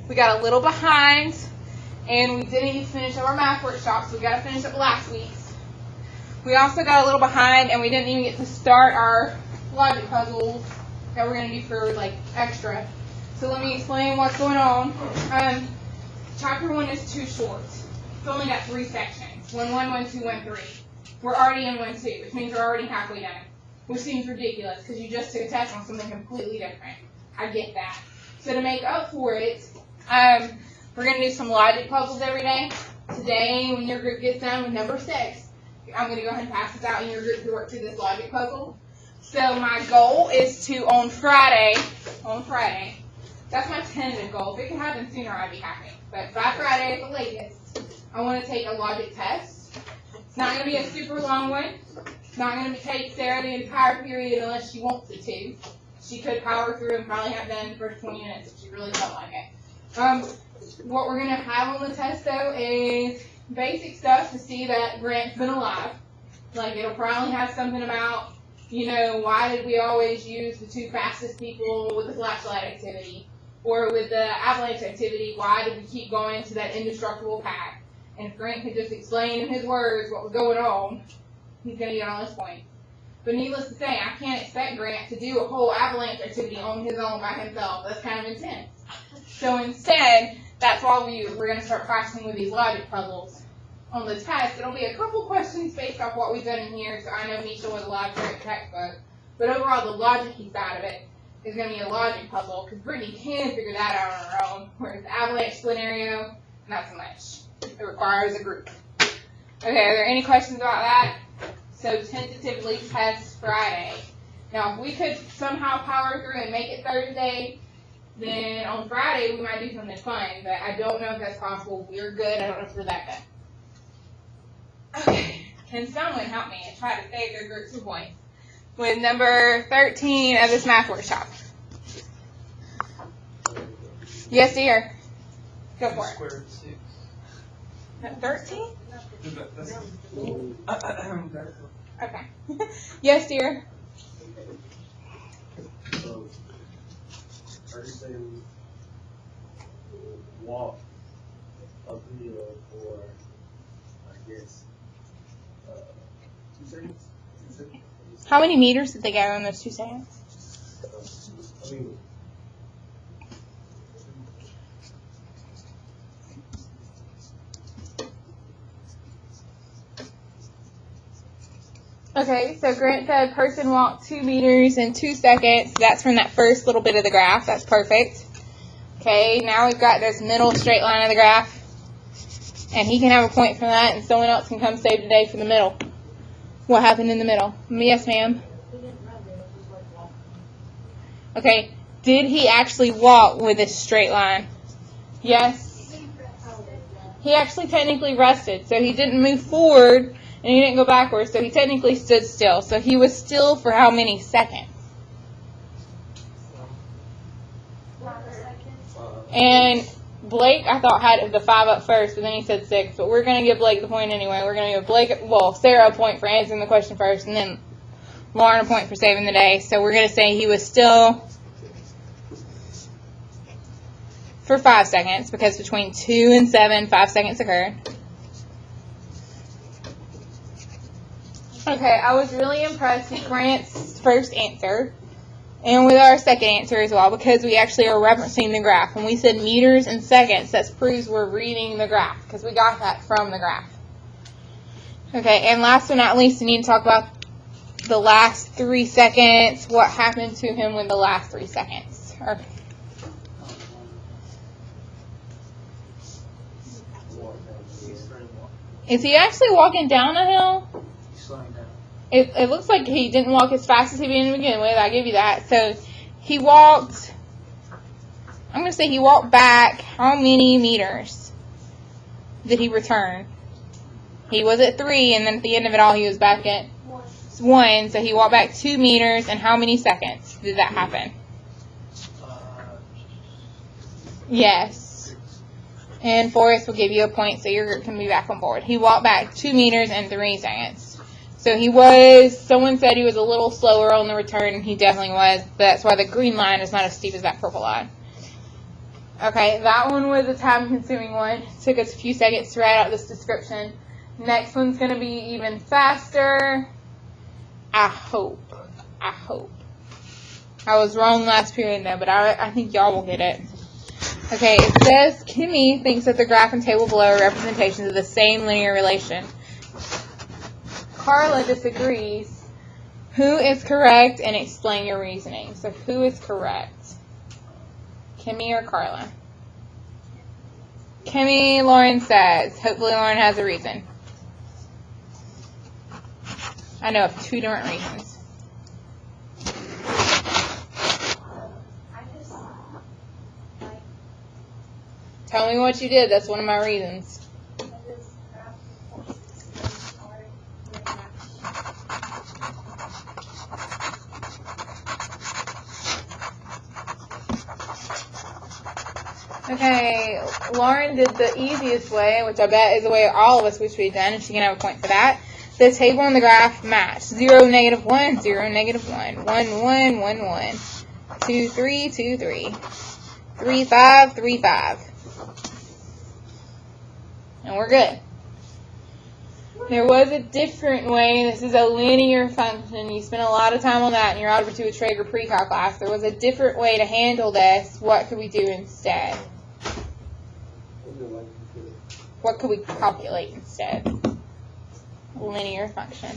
we got a little behind, and we didn't even finish up our math workshop, so we got to finish up last week's. We also got a little behind, and we didn't even get to start our logic puzzles that we're going to do for like extra. So let me explain what's going on. Chapter 1 is too short. It's only got 3 sections. 1, 1, 1, 2, 1, 3. We're already in 1, 2, which means we're already halfway done. Which seems ridiculous because you just took a test on something completely different. I get that. So to make up for it, we're going to do some logic puzzles every day. Today, when your group gets done with number 6, I'm going to go ahead and pass this out in your group to work through this logic puzzle. So my goal is to, on Friday, that's my tentative goal. If it can happen sooner, I'd be happy. But by Friday at the latest, I want to take a logic test. It's not going to be a super long one. It's not going to take Sarah the entire period unless she wants it to. She could power through and probably have done the first 20 minutes if she really felt like it. What we're going to have on the test, though, is basic stuff to see that Grant's been alive. Like, it'll probably have something about, you know, why did we always use the 2 fastest people with the flashlight activity? Or with the avalanche activity, why did we keep going to that indestructible pack? And if Grant could just explain in his words what was going on, he's going to get all his points. But needless to say, I can't expect Grant to do a whole avalanche activity on his own by himself. That's kind of intense. So instead, that's why we're going to start practicing with these logic puzzles. On the test, it'll be a couple questions based off what we've done in here, so I know Misha was a library textbook. But overall, the logic side of it is going to be a logic puzzle, because Brittany can figure that out on her own, whereas the avalanche scenario, not so much. It requires a group. Okay, are there any questions about that? So tentatively test Friday. Now, if we could somehow power through and make it Thursday, then on Friday we might do something fun, but I don't know if that's possible. We're good. I don't know if we're that good. Okay, can someone help me and try to save their group 2 points with number 13 of this math workshop? Yes, dear. Go for it. Square root 6. 13? Okay. Yes, dear. So, are you saying walk uphill for, I guess, 2 seconds? 2 seconds? How many meters did they go in those 2 seconds? I mean, Okay, so Grant said person walked 2 meters in 2 seconds. That's from that first little bit of the graph. That's perfect. Okay, now we've got this middle straight line of the graph. And he can have a point for that, and someone else can come save the day for the middle. What happened in the middle? Yes, ma'am. Okay, did he actually walk with this straight line? Yes. He actually technically rested, so he didn't move forward. And he didn't go backwards, so he technically stood still. So he was still for how many seconds? And Blake, I thought, had the 5 up first, but then he said 6. But we're going to give Blake the point anyway. We're going to give Blake, well, Sarah a point for answering the question first, and then Lauren a point for saving the day. So we're going to say he was still for 5 seconds, because between 2 and 7, 5 seconds occurred. Okay, I was really impressed with Grant's first answer and with our second answer as well, because we actually are referencing the graph. When we said meters and seconds, that proves we're reading the graph, because we got that from the graph. Okay, and last but not least, we need to talk about the last 3 seconds. What happened to him with the last 3 seconds? Is he actually walking down a hill? It looks like he didn't walk as fast as he did to begin with. I give you that. So he walked, I'm going to say he walked back how many meters did he return? He was at 3, and then at the end of it all he was back at 1. So he walked back 2 meters, and how many seconds did that happen? Yes. And Forrest will give you a point, so your group can be back on board. He walked back 2 meters and 3 seconds. So he was, someone said he was a little slower on the return, and he definitely was. But that's why the green line is not as steep as that purple line. Okay, that one was a time-consuming one. It took us a few seconds to write out this description. Next one's going to be even faster. I hope. I was wrong last period though, but I think y'all will get it. Okay, it says, Kimmy thinks that the graph and table below are representations of the same linear relation. Carla disagrees. Who is correct, and explain your reasoning. So who is correct? Kimmy or Carla? Kimmy, Lauren says. Hopefully Lauren has a reason. I know of 2 different reasons. Tell me what you did. That's one of my reasons. Okay, Lauren did the easiest way, which I bet is the way all of us wish we'd done, and she can have a point for that. The table and the graph match. 0, -1, 0, -1. 1, 1, 1, 1. 2, 3, 2, 3. 3, 5, 3, 5. And we're good. There was a different way. This is a linear function. You spent a lot of time on that in your Algebra 2 with Traeger pre-cal class. There was a different way to handle this. What could we do instead? What could we calculate instead? Linear function.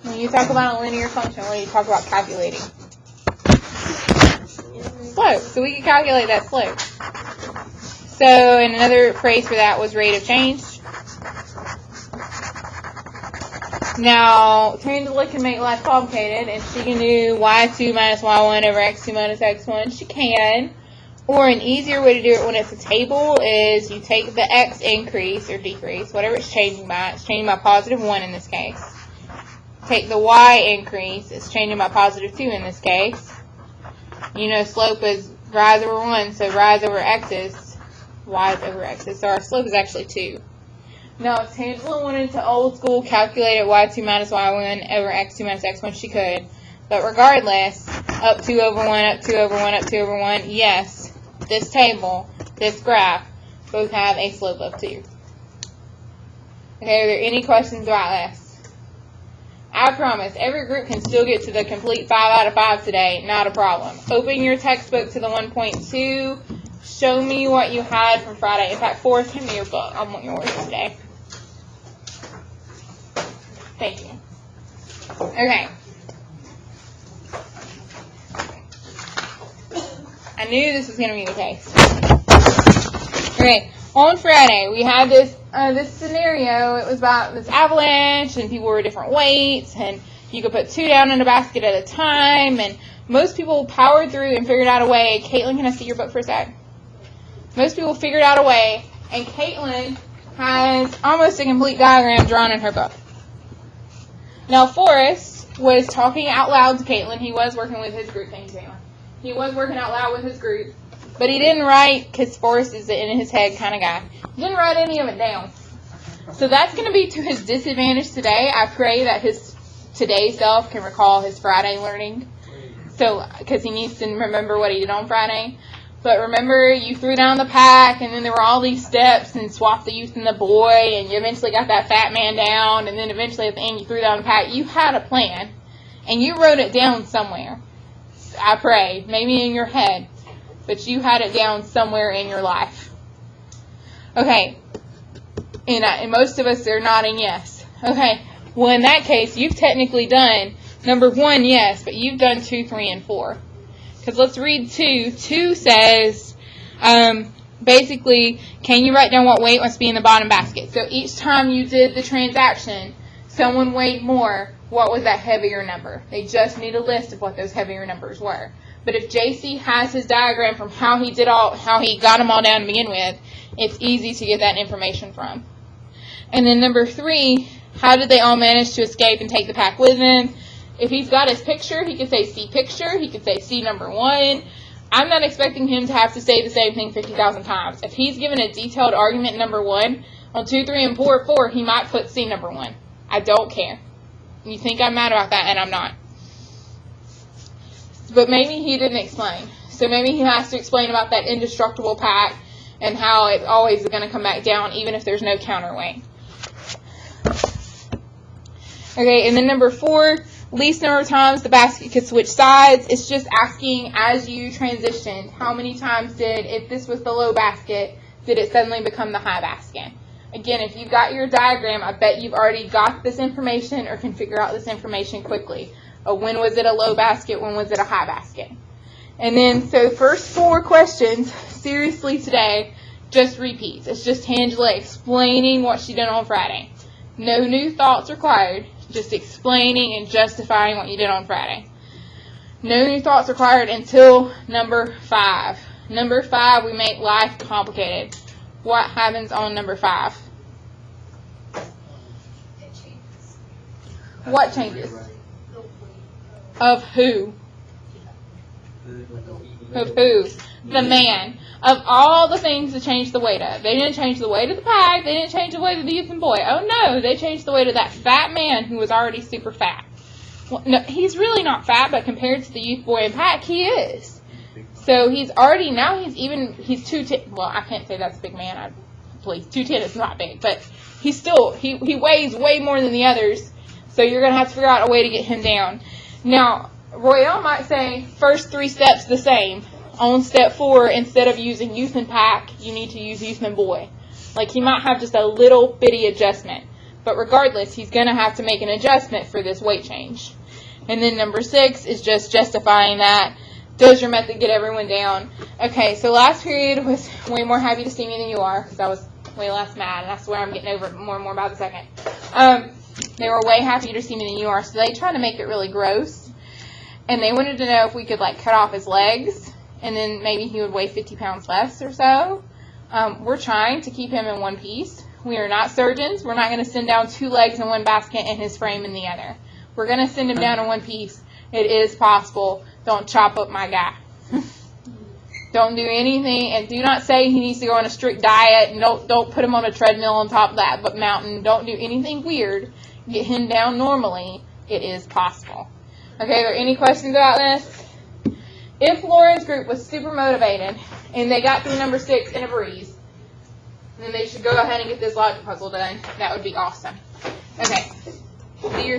When you talk about a linear function, what do you talk about calculating? Slope. So we can calculate that slope. So, and another phrase for that was rate of change. Now, Tangela can make life complicated, and she can do y2 minus y1 over x2 minus x1. She can. Or an easier way to do it when it's a table is you take the x increase or decrease, whatever it's changing by. It's changing by +1 in this case. Take the y increase. It's changing by +2 in this case. You know, slope is rise over 1, so rise over x is y over x. So our slope is actually 2. Now, if Tangela wanted to old school calculate it y2 minus y1 over x2 minus x1, she could. But regardless, up 2 over 1, up 2 over 1, up 2 over 1, yes, this table, this graph, both have a slope of 2. Okay, are there any questions about this? I promise, every group can still get to the complete 5 out of 5 today, not a problem. Open your textbook to the 1.2. Show me what you had from Friday. In fact, Forrest, give me your book. I want yours today. Thank you. Okay. I knew this was going to be the case. Okay, on Friday, we had this scenario. It was about this avalanche, and people were different weights, and you could put 2 down in a basket at a time, and most people powered through and figured out a way. Caitlin, can I see your book for a sec? Most people figured out a way, and Caitlin has almost a complete diagram drawn in her book. Now, Forrest was talking out loud to Caitlin. He was working with his group. Thank you, Caitlin. He was working out loud with his group, but he didn't write, because Forrest is an in-his-head kind of guy. He didn't write any of it down. So that's going to be to his disadvantage today. I pray that his today self can recall his Friday learning, so because he needs to remember what he did on Friday. But remember, you threw down the pack, and then there were all these steps, and swapped the youth and the boy, and you eventually got that fat man down, and then eventually at the end you threw down the pack. You had a plan, and you wrote it down somewhere. I pray, maybe in your head, but you had it down somewhere in your life. Okay, and most of us are nodding yes. Okay, well in that case, you've technically done number 1, yes, but you've done 2, 3, and 4. Because let's read 2. 2 says, basically, can you write down what weight must be in the bottom basket? So each time you did the transaction, someone weighed more. What was that heavier number? They just need a list of what those heavier numbers were. But if JC has his diagram from how he got them all down to begin with, it's easy to get that information from. And then number 3, how did they all manage to escape and take the pack with them? If he's got his picture, he could say see picture. He could say see number 1. I'm not expecting him to have to say the same thing 50,000 times. If he's given a detailed argument number 1, on 2, 3, and 4, he might put see number 1. I don't care. You think I'm mad about that, and I'm not. but maybe he didn't explain. So maybe he has to explain about that indestructible pack and how it's always going to come back down even if there's no counterweight. Okay, and then number 4, least number of times the basket could switch sides. It's just asking as you transitioned, how many times if this was the low basket, did it suddenly become the high basket? Again, if you've got your diagram, I bet you've already got this information or can figure out this information quickly. When was it a low basket? When was it a high basket? And then, so the first 4 questions, seriously today, just repeats. It's just Angela explaining what she did on Friday. No new thoughts required. Just explaining and justifying what you did on Friday. No new thoughts required until number 5. Number 5, we make life complicated. What happens on number 5? It changes. What changes? Of who? Of who? The man. Of all the things to change the weight of. They didn't change the weight of the pack. They didn't change the weight of the youth and boy. Oh no, they changed the weight of that fat man who was already super fat. Well, no, he's really not fat, but compared to the youth, boy, and pack, he is. So he's 210. Well, I can't say that's a big man. Please, 210 is not big, but he's still, he weighs way more than the others. So you're going to have to figure out a way to get him down. Now, Royale might say first 3 steps the same. On step 4, instead of using youth and pack, you need to use youth and boy. Like, he might have just a little bitty adjustment. But regardless, he's going to have to make an adjustment for this weight change. And then number 6 is just justifying that. Does your method get everyone down? Okay, so last period was way more happy to see me than you are, because I was way less mad, and that's where I'm getting over it more and more by the second. They were way happier to see me than you are, so they tried to make it really gross. And they wanted to know if we could, like, cut off his legs, and then maybe he would weigh 50 pounds less or so. We're trying to keep him in one piece. We are not surgeons. We're not going to send down 2 legs in one basket and his frame in the other. We're going to send him down in one piece. It is possible. Don't chop up my guy. Don't do anything, and do not say he needs to go on a strict diet, and don't put him on a treadmill on top of that mountain. Don't do anything weird. Get him down normally. It is possible. Okay, are there any questions about this? If Lauren's group was super motivated and they got through number 6 in a breeze, then they should go ahead and get this logic puzzle done. That would be awesome. Okay, do your